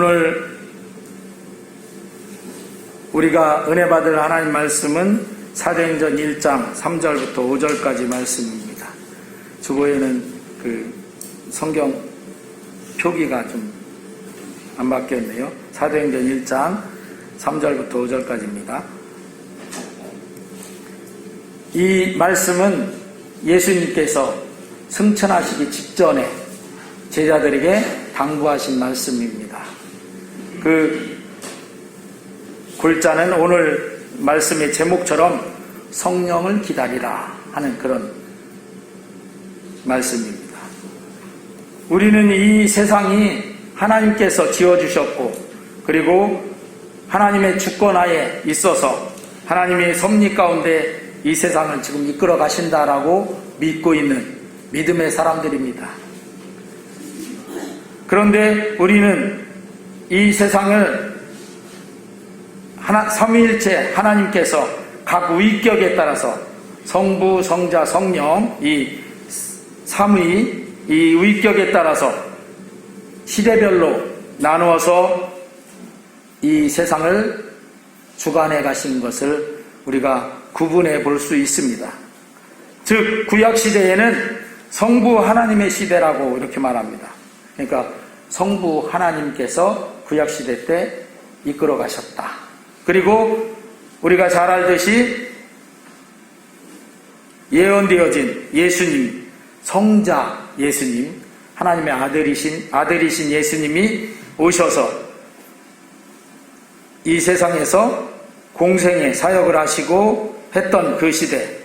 오늘 우리가 은혜 받을 하나님 말씀은 사도행전 1장 3절부터 5절까지 말씀입니다. 주보에는 그 성경 표기가 좀 안 바뀌었네요. 사도행전 1장 3절부터 5절까지입니다. 이 말씀은 예수님께서 승천하시기 직전에 제자들에게 당부하신 말씀입니다. 그 골자는 오늘 말씀의 제목처럼 성령을 기다리라 하는 그런 말씀입니다. 우리는 이 세상이 하나님께서 지어주셨고, 그리고 하나님의 주권하에 있어서 하나님의 섭리 가운데 이 세상을 지금 이끌어 가신다라고 믿고 있는 믿음의 사람들입니다. 그런데 우리는 이 세상을 삼위일체 하나님께서 각 위격에 따라서 성부, 성자, 성령 이 삼위 이 위격에 따라서 시대별로 나누어서 이 세상을 주관해 가신 것을 우리가 구분해 볼 수 있습니다. 즉 구약시대에는 성부 하나님의 시대라고 이렇게 말합니다. 그러니까 성부 하나님께서 구약시대 때 이끌어 가셨다. 그리고 우리가 잘 알듯이 예언되어진 예수님, 성자 예수님, 하나님의 아들이신 예수님이 오셔서 이 세상에서 공생의 사역을 하시고 했던 그 시대,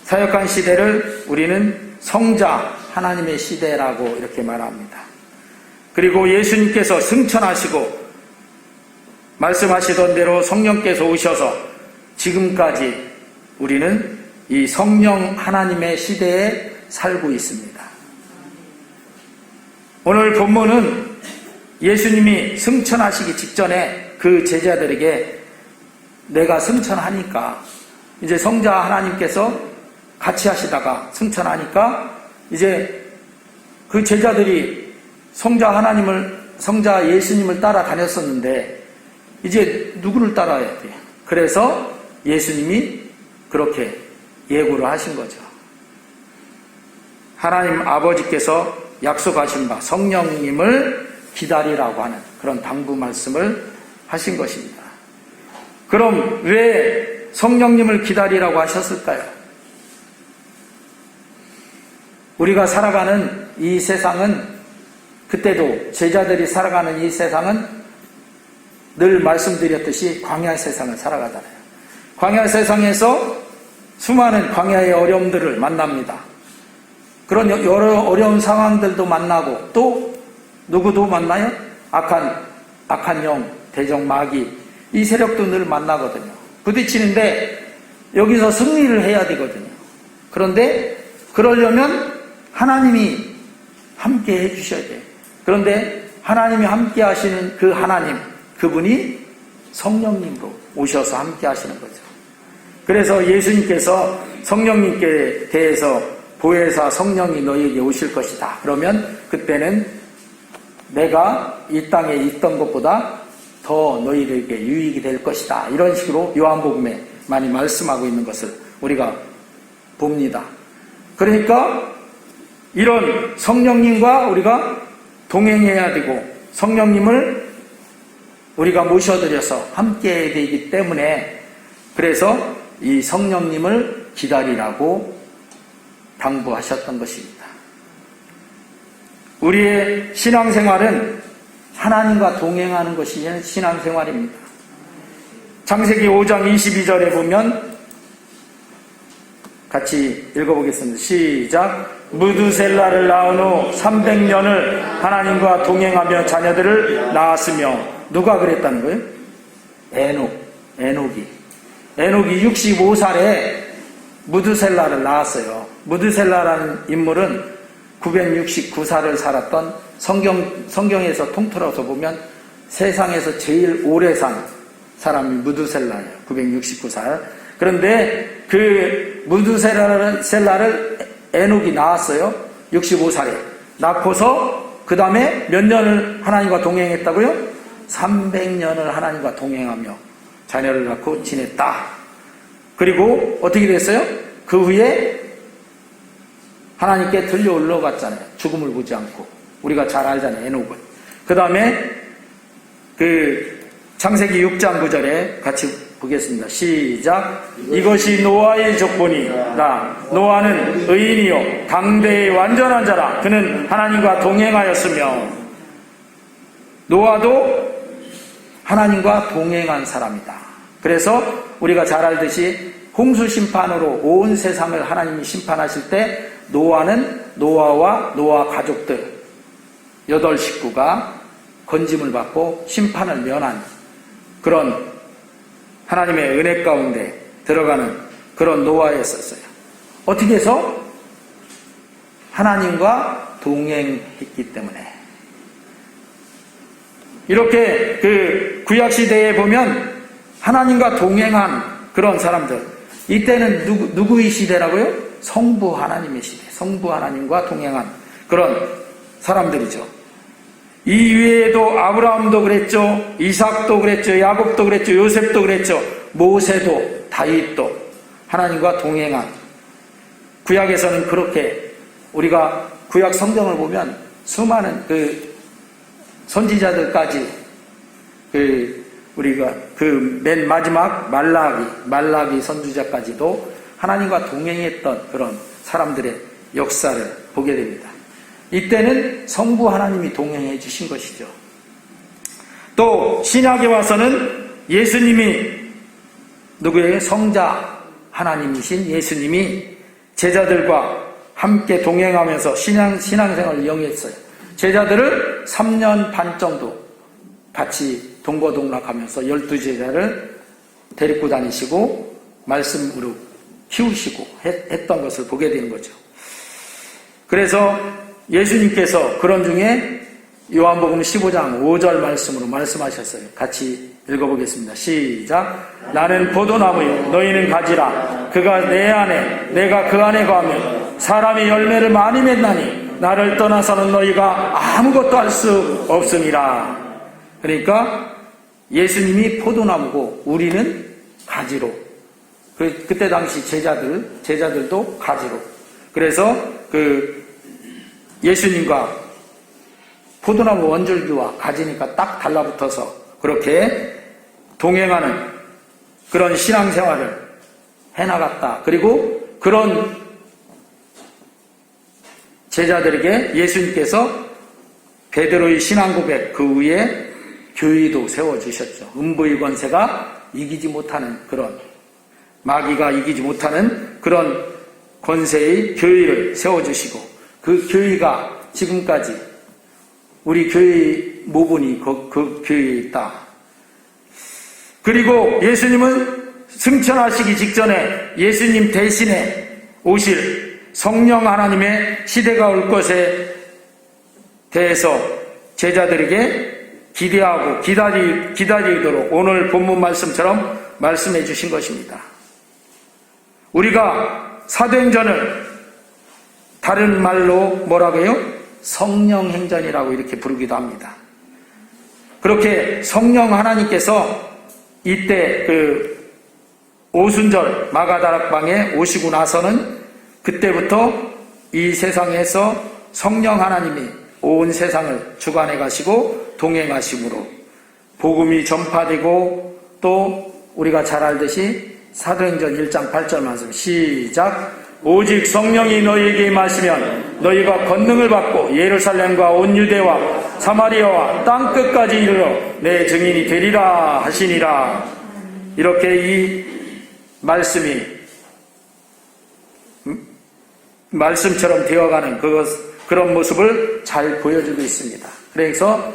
사역한 시대를 우리는 성자 하나님의 시대라고 이렇게 말합니다. 그리고 예수님께서 승천하시고 말씀하시던 대로 성령께서 오셔서 지금까지 우리는 이 성령 하나님의 시대에 살고 있습니다. 오늘 본문은 예수님이 승천하시기 직전에 그 제자들에게 내가 승천하니까 이제 성자 하나님께서 같이 하시다가 승천하니까 이제 그 제자들이 성자 예수님을 따라다녔었는데 이제 누구를 따라야 돼요? 그래서 예수님이 그렇게 예고를 하신 거죠. 하나님 아버지께서 약속하신 바 성령님을 기다리라고 하는 그런 당부 말씀을 하신 것입니다. 그럼 왜 성령님을 기다리라고 하셨을까요? 우리가 살아가는 이 세상은, 그때도 제자들이 살아가는 이 세상은 늘 말씀드렸듯이 광야 세상을 살아가잖아요. 광야 세상에서 수많은 광야의 어려움들을 만납니다. 그런 여러 어려운 상황들도 만나고 또 누구도 만나요? 악한 영, 대적 마귀 이 세력도 늘 만나거든요. 부딪히는데 여기서 승리를 해야 되거든요. 그런데 그러려면 하나님이 함께 해주셔야 돼요. 그런데 하나님이 함께 하시는 그 하나님, 그분이 성령님으로 오셔서 함께 하시는 거죠. 그래서 예수님께서 성령님께 대해서 보혜사 성령이 너희에게 오실 것이다. 그러면 그때는 내가 이 땅에 있던 것보다 더 너희들에게 유익이 될 것이다. 이런 식으로 요한복음에 많이 말씀하고 있는 것을 우리가 봅니다. 그러니까 이런 성령님과 우리가 동행해야 되고 성령님을 우리가 모셔드려서 함께 해야 되기 때문에 그래서 이 성령님을 기다리라고 당부하셨던 것입니다. 우리의 신앙생활은 하나님과 동행하는 것이 신앙생활입니다. 창세기 5장 22절에 보면 같이 읽어보겠습니다. 시작. 무두셀라를 낳은 후 300년을 하나님과 동행하며 자녀들을 낳았으며 누가 그랬다는 거예요? 에녹이 65살에 무두셀라를 낳았어요. 무두셀라라는 인물은 969살을 살았던 성경에서 통틀어서 보면 세상에서 제일 오래 산 사람이 무두셀라예요. 969살. 그런데 그 무두셀라를 에녹이 낳았어요. 65살에 낳고서 그 다음에 몇 년을 하나님과 동행했다고요? 300년을 하나님과 동행하며 자녀를 낳고 지냈다. 그리고 어떻게 됐어요? 그 후에 하나님께 들려 올라갔잖아요. 죽음을 보지 않고. 우리가 잘 알잖아요. 에녹은. 그 다음에 그 창세기 6장 9절에 같이 보겠습니다. 시작. 이것이 노아의 족본이라. 노아는 의인이요 당대의 완전한 자라. 그는 하나님과 동행하였으며. 노아도 하나님과 동행한 사람이다. 그래서 우리가 잘 알듯이 홍수 심판으로 온 세상을 하나님이 심판하실 때 노아와 노아 가족들 8식구가 건짐을 받고 심판을 면한 그런 하나님의 은혜 가운데 들어가는 그런 노아였었어요. 어떻게 해서? 하나님과 동행했기 때문에. 이렇게 그 구약시대에 보면 하나님과 동행한 그런 사람들, 이때는 누구의 시대라고요? 성부 하나님의 시대, 성부 하나님과 동행한 그런 사람들이죠. 이 위에도 아브라함도 그랬죠, 이삭도 그랬죠, 야곱도 그랬죠, 요셉도 그랬죠, 모세도, 다윗도 하나님과 동행한. 구약에서는 그렇게 우리가 구약 성경을 보면 수많은 그 선지자들까지 우리가 그 맨 마지막 말라기 선지자까지도 하나님과 동행했던 그런 사람들의 역사를 보게 됩니다. 이때는 성부 하나님이 동행해 주신 것이죠. 또 신약에 와서는 예수님이 누구예요? 성자 하나님이신 예수님이 제자들과 함께 동행하면서 신앙생활을 영위했어요. 제자들을 3년 반 정도 같이 동거동락하면서 12제자를 데리고 다니시고 말씀으로 키우시고 했던 것을 보게 되는 거죠. 그래서 예수님께서 그런 중에 요한복음 15장 5절 말씀으로 말씀하셨어요. 같이 읽어보겠습니다. 시작. 나는 포도나무요 너희는 가지라. 그가 내 안에 내가 그 안에 거하면 사람이 열매를 많이 맺나니 나를 떠나서는 너희가 아무것도 할 수 없음이라. 그러니까 예수님이 포도나무고 우리는 가지로. 그때 당시 제자들도 가지로. 그래서 예수님과 포도나무 원줄기와 가지니까 딱 달라붙어서 그렇게 동행하는 그런 신앙생활을 해나갔다. 그리고 그런 제자들에게 예수님께서 베드로의 신앙고백 그 위에 교의도 세워주셨죠. 음부의 권세가 이기지 못하는 그런, 마귀가 이기지 못하는 그런 권세의 교의를 세워주시고, 그 교의가 지금까지 우리 교회의 모분이 그 교회에 있다. 그리고 예수님은 승천하시기 직전에 예수님 대신에 오실 성령 하나님의 시대가 올 것에 대해서 제자들에게 기대하고 기다리도록 오늘 본문 말씀처럼 말씀해 주신 것입니다. 우리가 사도행전을 다른 말로 뭐라고요? 성령행전이라고 이렇게 부르기도 합니다. 그렇게 성령 하나님께서 이때 오순절 마가다락방에 오시고 나서는 그때부터 이 세상에서 성령 하나님이 온 세상을 주관해 가시고 동행하심으로 복음이 전파되고, 또 우리가 잘 알듯이 사도행전 1장 8절 말씀 시작. 오직 성령이 너희에게 임하시면 너희가 권능을 받고 예루살렘과 온 유대와 사마리아와 땅끝까지 이르러 내 증인이 되리라 하시니라. 이렇게 이 말씀이 말씀처럼 되어가는 그런 모습을 잘 보여주고 있습니다. 그래서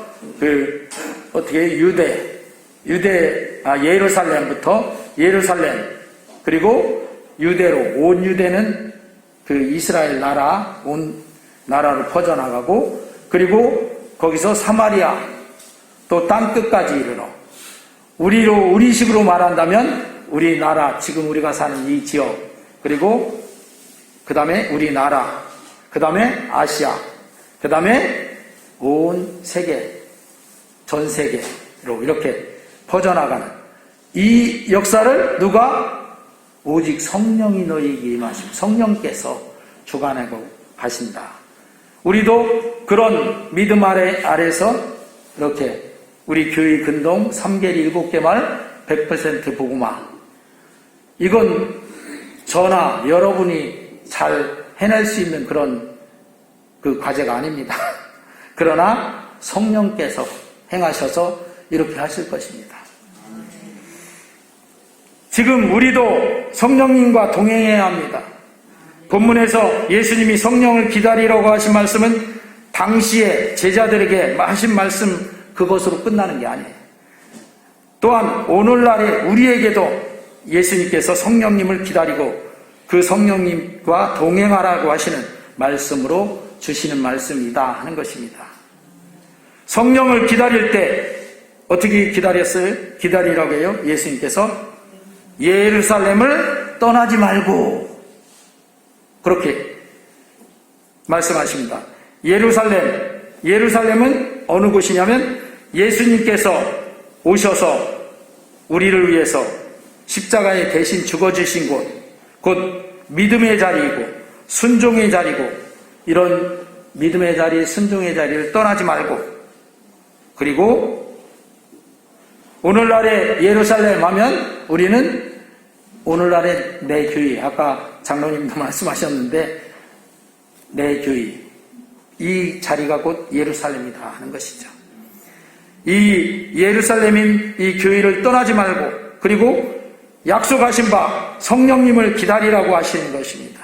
예루살렘부터 예루살렘, 그리고 유대로, 온 유대는 이스라엘 나라, 온 나라로 퍼져나가고, 그리고 거기서 사마리아, 또 땅끝까지 이르러, 우리식으로 말한다면 우리나라, 지금 우리가 사는 이 지역, 그리고 그 다음에 우리나라, 그 다음에 아시아, 그 다음에 온 세계, 전 세계, 이렇게 퍼져나가는 이 역사를 누가? 오직 성령이 너희에게 임하시고 성령께서 주관하고 가신다. 우리도 그런 믿음 아래서 이렇게 우리 교회 근동 3계리 7개 마을 100% 복음화, 이건 저나 여러분이 잘 해낼 수 있는 그런 그 과제가 아닙니다. 그러나 성령께서 행하셔서 이렇게 하실 것입니다. 지금 우리도 성령님과 동행해야 합니다. 본문에서 예수님이 성령을 기다리라고 하신 말씀은 당시에 제자들에게 하신 말씀 그것으로 끝나는 게 아니에요. 또한 오늘날에 우리에게도 예수님께서 성령님을 기다리고 그 성령님과 동행하라고 하시는 말씀으로 주시는 말씀이다 하는 것입니다. 성령을 기다릴 때 어떻게 기다렸어요? 기다리라고 해요. 예수님께서 예루살렘을 떠나지 말고 그렇게 말씀하십니다. 예루살렘은 어느 곳이냐면 예수님께서 오셔서 우리를 위해서 십자가에 대신 죽어주신 곳, 곧 믿음의 자리이고 순종의 자리고, 이런 믿음의 자리, 순종의 자리를 떠나지 말고, 그리고 오늘날의 예루살렘 하면 우리는 오늘날의 내 교회, 아까 장로님도 말씀하셨는데 내 교회, 이 자리가 곧 예루살렘이다 하는 것이죠. 이 예루살렘인 이 교회를 떠나지 말고, 그리고 약속하신 바 성령님을 기다리라고 하시는 것입니다.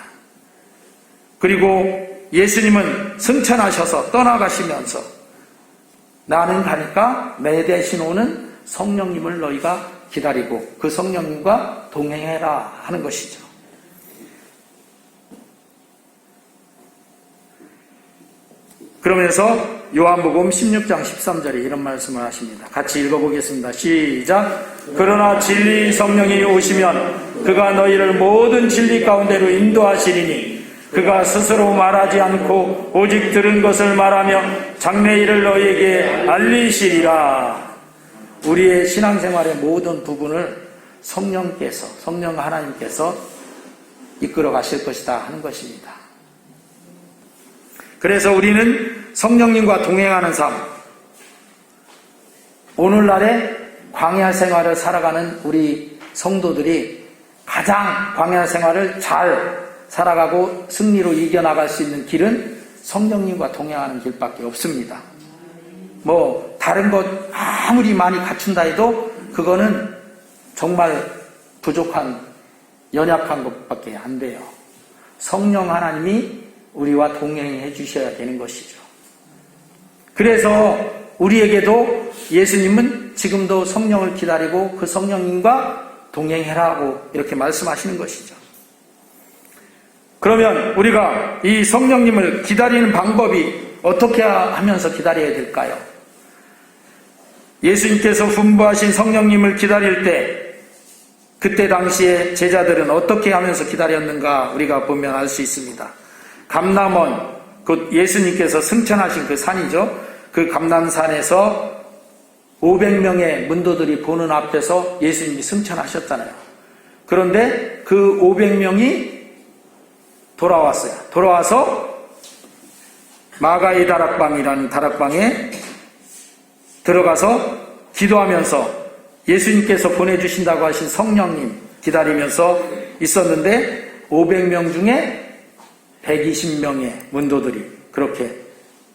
그리고 예수님은 승천하셔서 떠나가시면서 나는 가니까 내 대신 오는 성령님을 너희가 기다리고 그 성령님과 동행해라 하는 것이죠. 그러면서 요한복음 16장 13절에 이런 말씀을 하십니다. 같이 읽어보겠습니다. 시작. 그러나 진리 성령이 오시면 그가 너희를 모든 진리 가운데로 인도하시리니 그가 스스로 말하지 않고 오직 들은 것을 말하며 장래일을 너희에게 알리시리라. 우리의 신앙생활의 모든 부분을 성령 하나님께서 이끌어 가실 것이다 하는 것입니다. 그래서 우리는 성령님과 동행하는 삶, 오늘날의 광야 생활을 살아가는 우리 성도들이 가장 광야 생활을 잘 살아가고 승리로 이겨나갈 수 있는 길은 성령님과 동행하는 길밖에 없습니다. 다른 것 아무리 많이 갖춘다 해도 그거는 정말 부족한, 연약한 것밖에 안 돼요. 성령 하나님이 우리와 동행해 주셔야 되는 것이죠. 그래서 우리에게도 예수님은 지금도 성령을 기다리고 그 성령님과 동행해라고 이렇게 말씀하시는 것이죠. 그러면 우리가 이 성령님을 기다리는 방법이 어떻게 하면서 기다려야 될까요? 예수님께서 분부하신 성령님을 기다릴 때 그때 당시에 제자들은 어떻게 하면서 기다렸는가 우리가 보면 알 수 있습니다. 감람원, 그 예수님께서 승천하신 그 산이죠. 그 감람산에서 500명의 문도들이 보는 앞에서 예수님이 승천하셨잖아요. 그런데 그 500명이 돌아왔어요. 돌아와서 마가의 다락방이라는 다락방에 들어가서 기도하면서 예수님께서 보내주신다고 하신 성령님 기다리면서 있었는데 500명 중에 120명의 문도들이 그렇게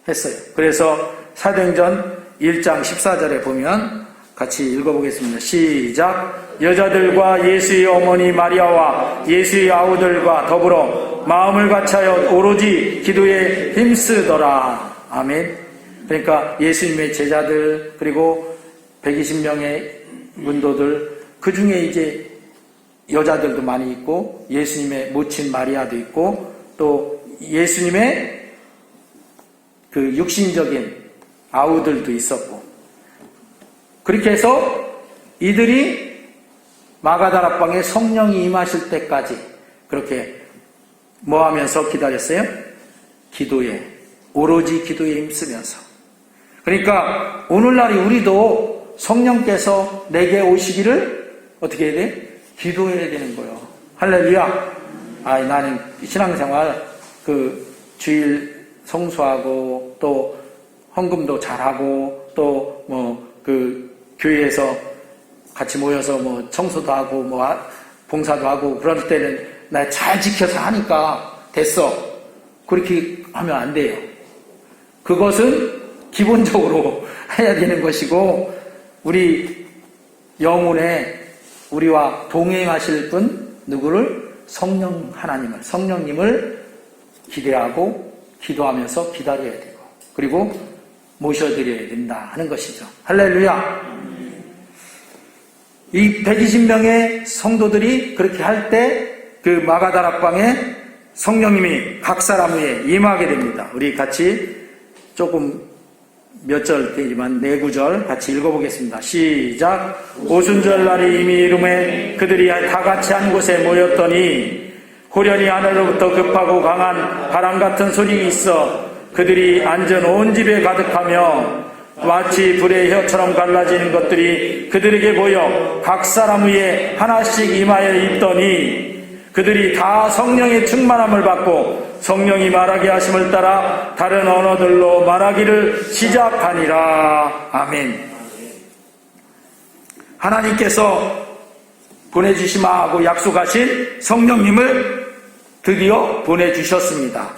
했어요. 그래서 사도행전 1장 14절에 보면 같이 읽어보겠습니다. 시작. 여자들과 예수의 어머니 마리아와 예수의 아우들과 더불어 마음을 같이하여 오로지 기도에 힘쓰더라. 아멘. 그러니까 예수님의 제자들 그리고 120명의 문도들, 그 중에 이제 여자들도 많이 있고 예수님의 모친 마리아도 있고 또 예수님의 그 육신적인 아우들도 있었고, 그렇게 해서 이들이 마가다락방에 성령이 임하실 때까지 그렇게 뭐 하면서 기다렸어요? 오로지 기도에 힘쓰면서. 그러니까 오늘날이 우리도 성령께서 내게 오시기를 어떻게 해야 돼? 기도해야 되는 거예요. 할렐루야. 나는 신앙생활 주일 성수하고 또 헌금도 잘하고 또 교회에서 같이 모여서 청소도 하고 봉사도 하고 그럴 때는 나 잘 지켜서 하니까 됐어. 그렇게 하면 안 돼요. 그것은 기본적으로 해야 되는 것이고, 우리 영혼에 우리와 동행하실 분 누구를? 성령 하나님을, 성령님을 기대하고 기도하면서 기다려야 되고, 그리고 모셔드려야 된다 하는 것이죠. 할렐루야. 이 120명의 성도들이 그렇게 할 때 그 마가다락방에 성령님이 각 사람 위에 임하게 됩니다. 우리 같이 조금 몇 절 되지만 4구절 같이 읽어보겠습니다. 시작. 오순절날이 이미 이름에 그들이 다 같이 한 곳에 모였더니 호련히 하늘로부터 급하고 강한 바람 같은 소리가 있어 그들이 앉은 온 집에 가득하며 마치 불의 혀처럼 갈라지는 것들이 그들에게 보여 각 사람 위에 하나씩 임하여 있더니 그들이 다 성령의 충만함을 받고 성령이 말하게 하심을 따라 다른 언어들로 말하기를 시작하니라. 아멘. 하나님께서 보내주시마하고 약속하신 성령님을 드디어 보내주셨습니다.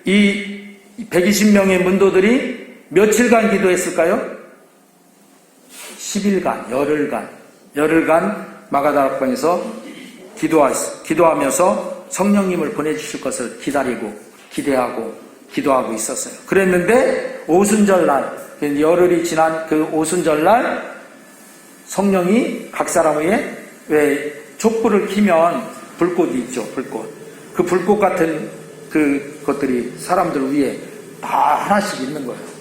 이 120명의 문도들이 며칠간 기도했을까요? 10일간, 열흘간 마가다락방에서 기도하면서 성령님을 보내주실 것을 기다리고 기대하고 기도하고 있었어요. 그랬는데 오순절날, 열흘이 지난 그 오순절날 성령이 각 사람 위에, 왜 촛불을 켜면 불꽃이 있죠, 불꽃. 그 불꽃 같은 것들이 사람들 위에 다 하나씩 있는 거예요.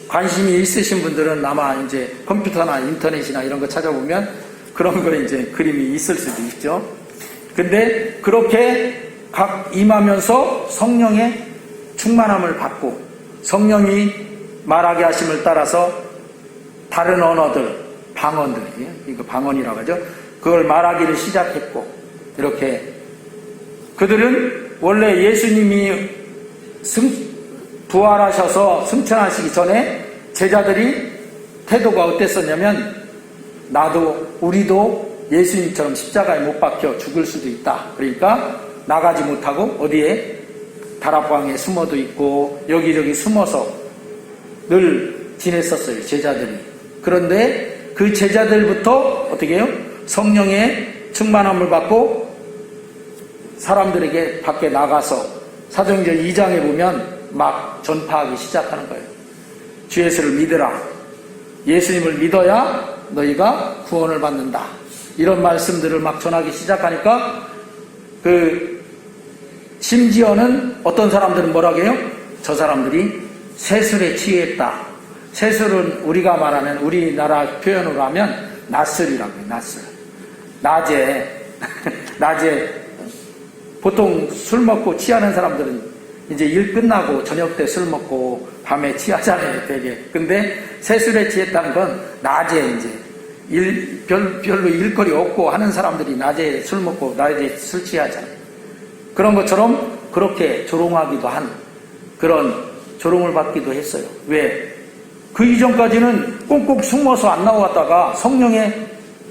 관심이 있으신 분들은 아마 이제 컴퓨터나 인터넷이나 이런 거 찾아보면 그런 거 이제 그림이 있을 수도 있죠. 근데 그렇게 각 임하면서 성령의 충만함을 받고 성령이 말하게 하심을 따라서 다른 언어들, 방언들이에요. 이거 방언이라고 하죠. 그걸 말하기를 시작했고, 이렇게 그들은 원래 예수님이 부활하셔서 승천하시기 전에 제자들이 태도가 어땠었냐면, 우리도 예수님처럼 십자가에 못 박혀 죽을 수도 있다. 그러니까 나가지 못하고 어디에 다락방에 숨어도 있고 여기저기 숨어서 늘 지냈었어요, 제자들이. 그런데 그 제자들부터 어떻게 해요? 성령의 충만함을 받고 사람들에게 밖에 나가서 사도행전 2장에 보면 막 전파하기 시작하는 거예요. 주 예수를 믿으라. 예수님을 믿어야 너희가 구원을 받는다. 이런 말씀들을 막 전하기 시작하니까 심지어는 어떤 사람들은 뭐라고 해요? 저 사람들이 세술에 취했다. 세술은 우리가 말하는 우리나라 표현으로 하면 낯설이라고 해요. 낯설. 낮에 보통 술 먹고 취하는 사람들은 이제 일 끝나고 저녁 때 술 먹고 밤에 취하잖아요, 되게. 근데 세술에 취했다는 건 낮에 이제 별로 일거리 없고 하는 사람들이 낮에 술 먹고 낮에 술 취하잖아요. 그런 것처럼 그렇게 조롱하기도 한 그런 조롱을 받기도 했어요. 왜? 그 이전까지는 꽁꽁 숨어서 안 나왔다가 성령의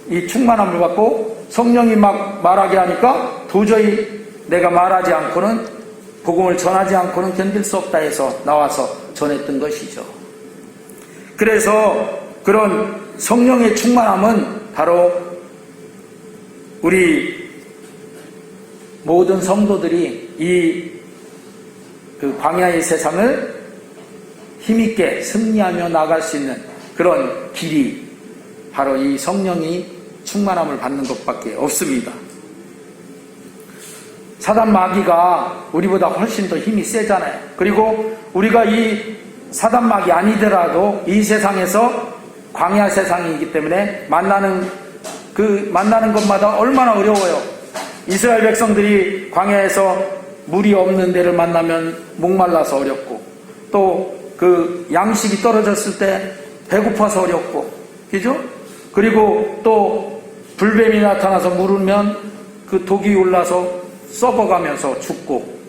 이 충만함을 받고 성령이 막 말하게 하니까 도저히 내가 말하지 않고는, 복음을 전하지 않고는 견딜 수 없다 해서 나와서 전했던 것이죠. 그래서 그런 성령의 충만함은 바로 우리 모든 성도들이 이 광야의 세상을 힘있게 승리하며 나갈 수 있는 그런 길이 바로 이 성령이 충만함을 받는 것밖에 없습니다. 사단 마귀가 우리보다 훨씬 더 힘이 세잖아요. 그리고 우리가 이 사단 마귀 아니더라도 이 세상에서 광야 세상이기 때문에 만나는 것마다 얼마나 어려워요. 이스라엘 백성들이 광야에서 물이 없는 데를 만나면 목말라서 어렵고, 또 그 양식이 떨어졌을 때 배고파서 어렵고, 그죠? 그리고 또 불뱀이 나타나서 물으면 그 독이 올라서 썩어가면서 죽고,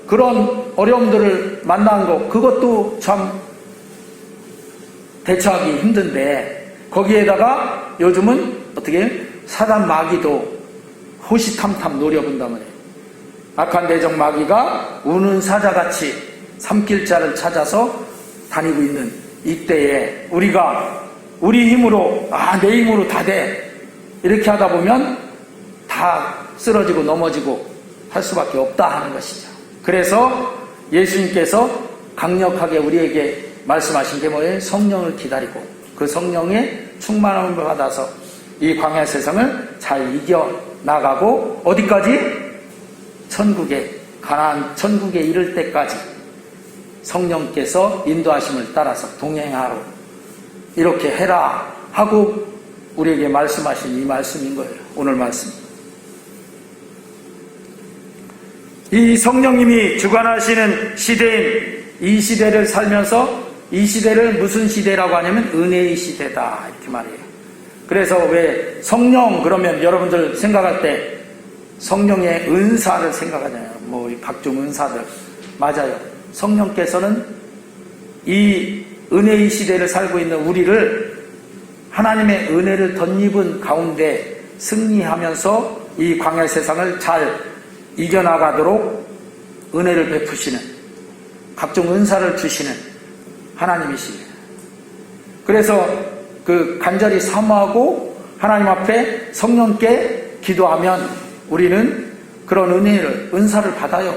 그런 어려움들을 만난 거, 그것도 참 대처하기 힘든데, 거기에다가 요즘은 어떻게 사단 마귀도 호시탐탐 노려본단 말이에요. 악한 대적 마귀가 우는 사자같이 삼킬 자를 찾아서 다니고 있는 이때에 우리가 우리 힘으로 내 힘으로 다 돼 이렇게 하다 보면 다 쓰러지고 넘어지고 할 수밖에 없다 하는 것이죠. 그래서 예수님께서 강력하게 우리에게 말씀하신 게 뭐예요? 성령을 기다리고 그 성령의 충만함을 받아서 이 광야 세상을 잘 이겨나가고 어디까지? 가나안 천국에 이를 때까지 성령께서 인도하심을 따라서 동행하러 이렇게 해라 하고 우리에게 말씀하신 이 말씀인 거예요. 오늘 말씀. 이 성령님이 주관하시는 시대인 이 시대를 살면서 이 시대를 무슨 시대라고 하냐면 은혜의 시대다 이렇게 말해요. 그래서 왜 성령 그러면 여러분들 생각할 때 성령의 은사를 생각하잖아요. 뭐 각종 은사들. 맞아요. 성령께서는 이 은혜의 시대를 살고 있는 우리를 하나님의 은혜를 덧입은 가운데 승리하면서 이 광야 세상을 잘 이겨나가도록 은혜를 베푸시는 각종 은사를 주시는 하나님이시에요. 그래서 그 간절히 사모하고 하나님 앞에 성령께 기도하면 우리는 그런 은사를 받아요.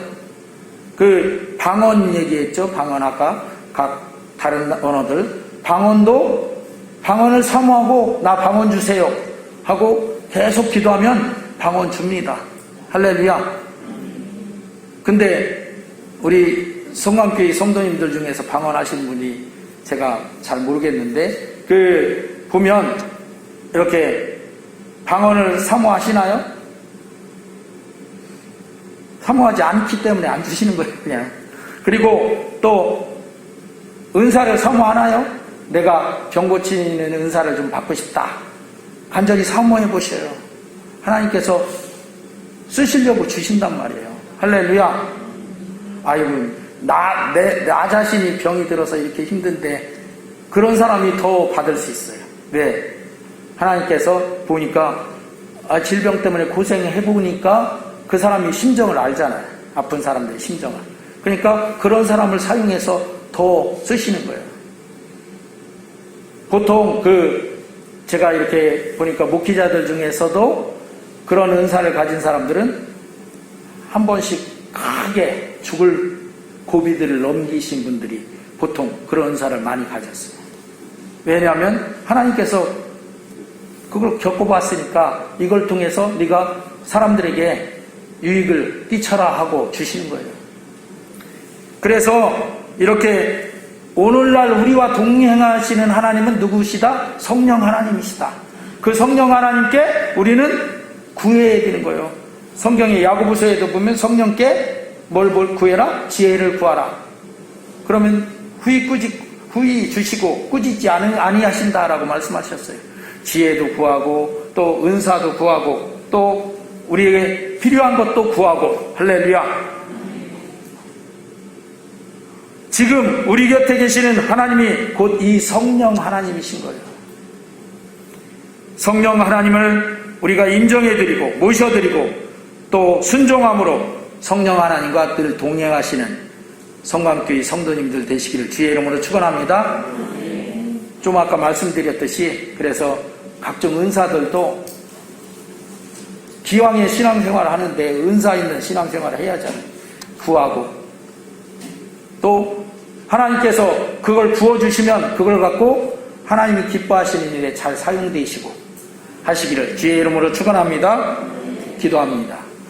그 방언 얘기했죠. 방언 아까 각 다른 언어들 방언을 사모하고 나 방언 주세요 하고 계속 기도하면 방언 줍니다. 할렐루야. 근데 우리 성광교회 성도님들 중에서 방언 하시는 분이 제가 잘 모르겠는데 보면 이렇게 방언을 사모하시나요? 사모하지 않기 때문에 안 주시는 거예요, 그냥. 그리고 또 은사를 사모하나요? 내가 병 고치는 은사를 좀 받고 싶다. 간절히 사모해 보셔요. 하나님께서 쓰시려고 주신단 말이에요. 할렐루야. 아이고, 나 자신이 병이 들어서 이렇게 힘든데 그런 사람이 더 받을 수 있어요. 네. 하나님께서 보니까 질병 때문에 고생해 보니까 그 사람이 심정을 알잖아요. 아픈 사람들의 심정을. 그러니까 그런 사람을 사용해서 더 쓰시는 거예요. 보통 제가 이렇게 보니까 목회자들 중에서도 그런 은사를 가진 사람들은 한 번씩 크게 죽을 고비들을 넘기신 분들이 보통 그런 은사를 많이 가졌어요. 왜냐하면 하나님께서 그걸 겪어봤으니까 이걸 통해서 네가 사람들에게 유익을 끼쳐라 하고 주시는 거예요. 그래서 이렇게 오늘날 우리와 동행하시는 하나님은 누구시다? 성령 하나님이시다. 그 성령 하나님께 우리는 구해야 되는 거예요. 성경의 야고보서에도 보면 성령께 뭘 구해라? 지혜를 구하라. 그러면 후히 주시고 꾸짖지 아니하신다라고 말씀하셨어요. 지혜도 구하고 또 은사도 구하고 또 우리에게 필요한 것도 구하고. 할렐루야. 지금 우리 곁에 계시는 하나님이 곧 이 성령 하나님이신 거예요. 성령 하나님을 우리가 인정해드리고 모셔드리고 또 순종함으로 성령 하나님과 늘 동행하시는 성광교회 성도님들 되시기를 주의 이름으로 축원합니다. 좀 아까 말씀드렸듯이 그래서 각종 은사들도 기왕에 신앙생활을 하는데 은사 있는 신앙생활을 해야잖아요. 구하고 또 하나님께서 그걸 부어주시면 그걸 갖고 하나님이 기뻐하시는 일에 잘 사용되시고 하시기를 주의 이름으로 축원합니다. 기도합니다.